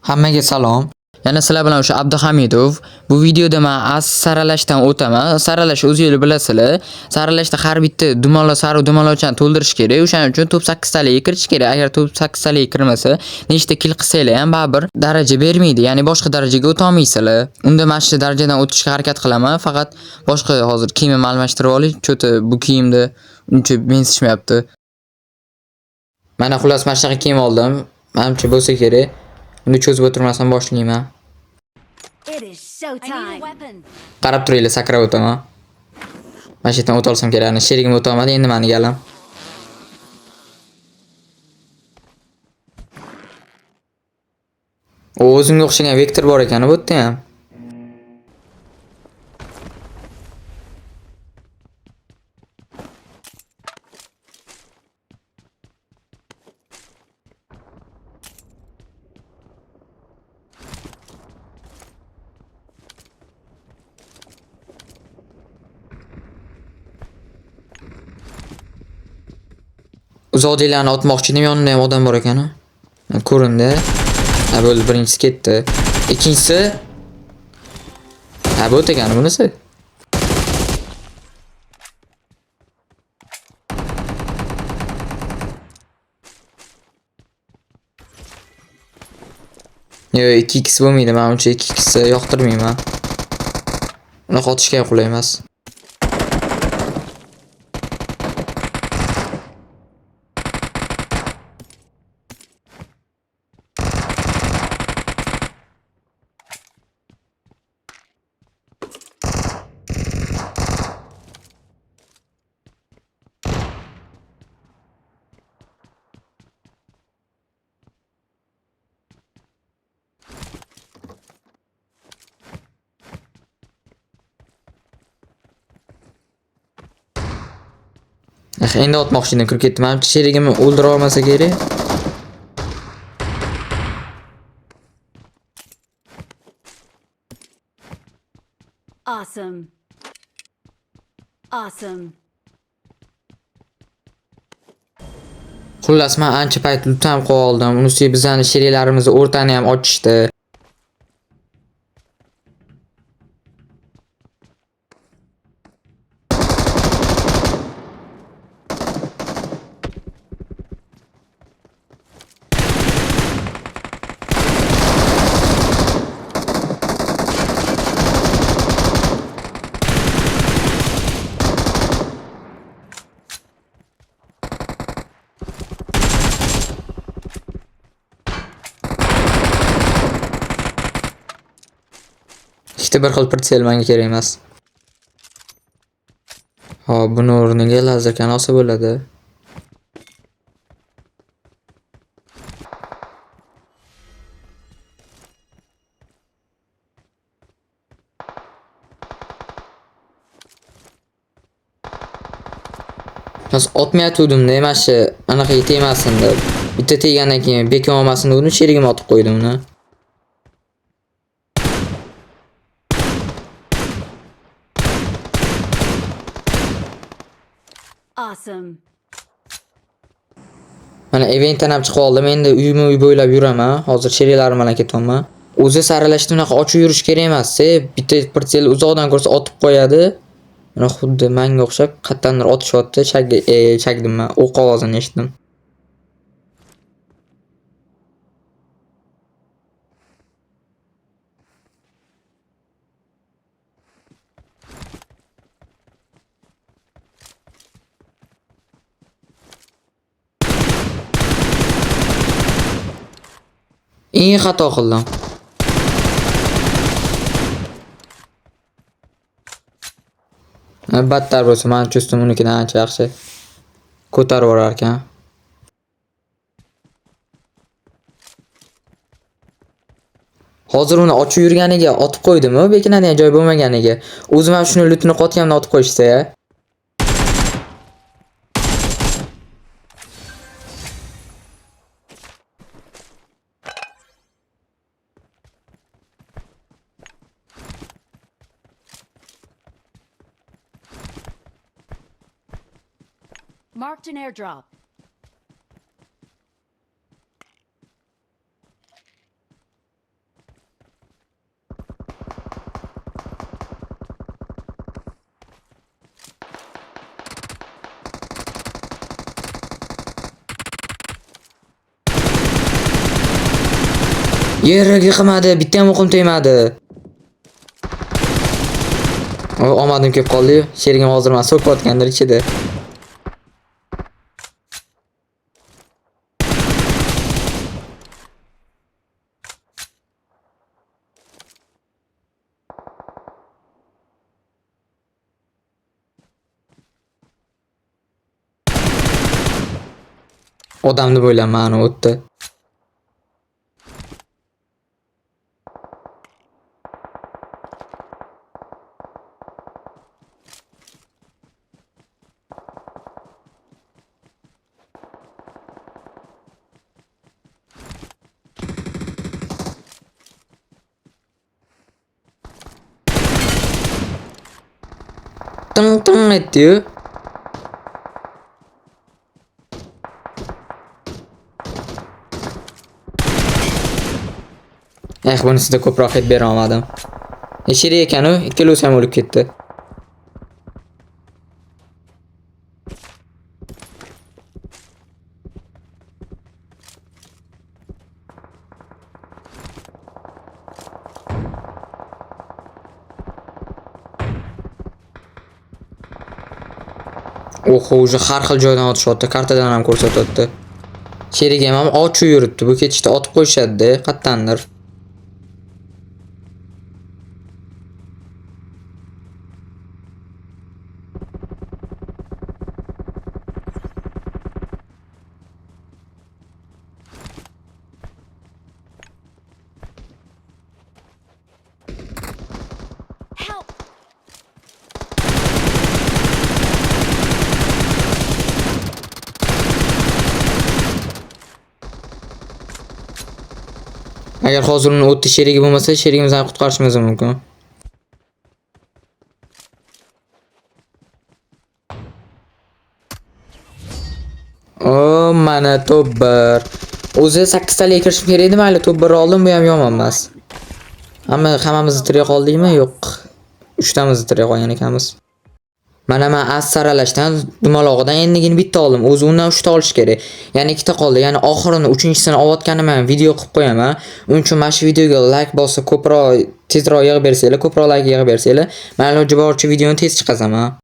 Hammaga salom. Yana sizlar bilan o'sha Abduhamidov. Bu videoda men saralashdan o'taman. Saralash o'zingiz bilasizlar. Saralashda har bitta dumalor sariq dumalorchani to'ldirish kerak. O'shaning uchun top 8 talikka kirish kerak. Agar top 8 talikka kirmasa, nechta kill qilsanglar ham baribir daraja bermaydi. Ya'ni boshqa darajaga o'ta olmaysizlar. Unda men shu darajadan o'tishga harakat qilaman. Faqat boshqa hozir kiyimimni almashtirib olay. Cho'ta bu kiyimda uncha mensishmayapti. Mana xullas mana shunaqa kiyim oldim. Menimcha bo'lsa kerak. Uni cho'zib o'tirmasam boshlayman. Qarab turinglar, sakrab o'taman. Mana shu yerdan o'ta olsam kerak. Ana sherigim o'ta olmadi, endi meni galam. O'zimga o'xshagan vektor bor ekan bu yerda ham. Uzoqdagilarni otmoqchi edim, yonimda ham odam bor ekan. Ko'rindi. Ha bo'ldi, birinchisi ketdi. Ikkinchisi ha bu ekan bunisi. Yo, 2x bo'lmaydi, men uncha 2x yoqtirmayman. Uni otishga ham qulay emas. Endi otmoqchi edim, kirib ketdim. Menimcha sherigimni o'ldira olmasa kerak. Awesome. Xullas, men ancha payt lutam qoldim. Unisi bizning sheriklarimizni o'rtani ham ochishdi. Ikkita bir xil pritsel menga kerak emas. Hop, buni o'rniga lazerkan olsa bo'ladi. Biz otmayotgandim-da, mana shu anaqa tegmasin deb. Bitta teggandan keyin bekor olmasin deb uni sherigimga otib qo'ydim uni. Awesome. Mana eventdan ham chiqib oldim. Endi uy bo'ylab yuraman. Hozir sheriklarim bilan ketyapman. O'zi saralashda unaqa ochib yurish kerak emas-da. Bitta pritsel uzoqdan ko'rsa otib qo'yadi. Mana xuddi menga o'xshab qattandir otishyapti. Chakdim men. O'q ovozini eshitdim. Eng xato qildim. Battar bo'lsa, men chustim unikidan ancha yaxshi. Ko'tarib orar ekan. Hozir uni ochib yurganiga otib qo'ydim-ku, bekinadigan joy bo'lmaganiga. O'zim ham shuni lutini qotganimdan otib qo'yishsa-ya. Marked an airdrop. Yeriga qilmadi, bitta ham o'qim tegmadi. Omadim kelib qoldi-yu. Sherigim hozir men so'kayotgandir ichida. Odamni bo'ylam ma'ni o'tdi. Tın etdi-yu. Bunisida ko'proq hit bera olmadim. Sherik ekan-u, ikkalosi ham o'lib ketdi. Уже har xil joydan otishyapti, kartadan ham ko'rsatyapti. Sherigim ham och yuribdi, bu ketishda otib qo'yishadi-da, qattandir. Help! Agar hozir uni o'tda sherigi bo'lmasa, sherigimizni qutqarishimiz mumkin. Mana top 1. O'zi 8 talik kirishim kerak edi, mayli top 1 oldim, bu ham yomon emas. Hammamiz tirik qoldikmi? Yo'q. 3 tamiz tirik qolgan ekanmiz. Mana men as saralashdan dumalog'idan endigini bitta oldim. O'zi undan 3 ta olish kerak. Ya'ni 2 ta qoldi. Ya'ni oxirini 3-chisini olayotganim men video qilib qo'yaman. Uning uchun mana shu videoga like bosib, ko'proq tezroq yig'ib bersanglar, ko'proq like yig'ib bersanglar, men iloji boricha videoni tez chiqazaman.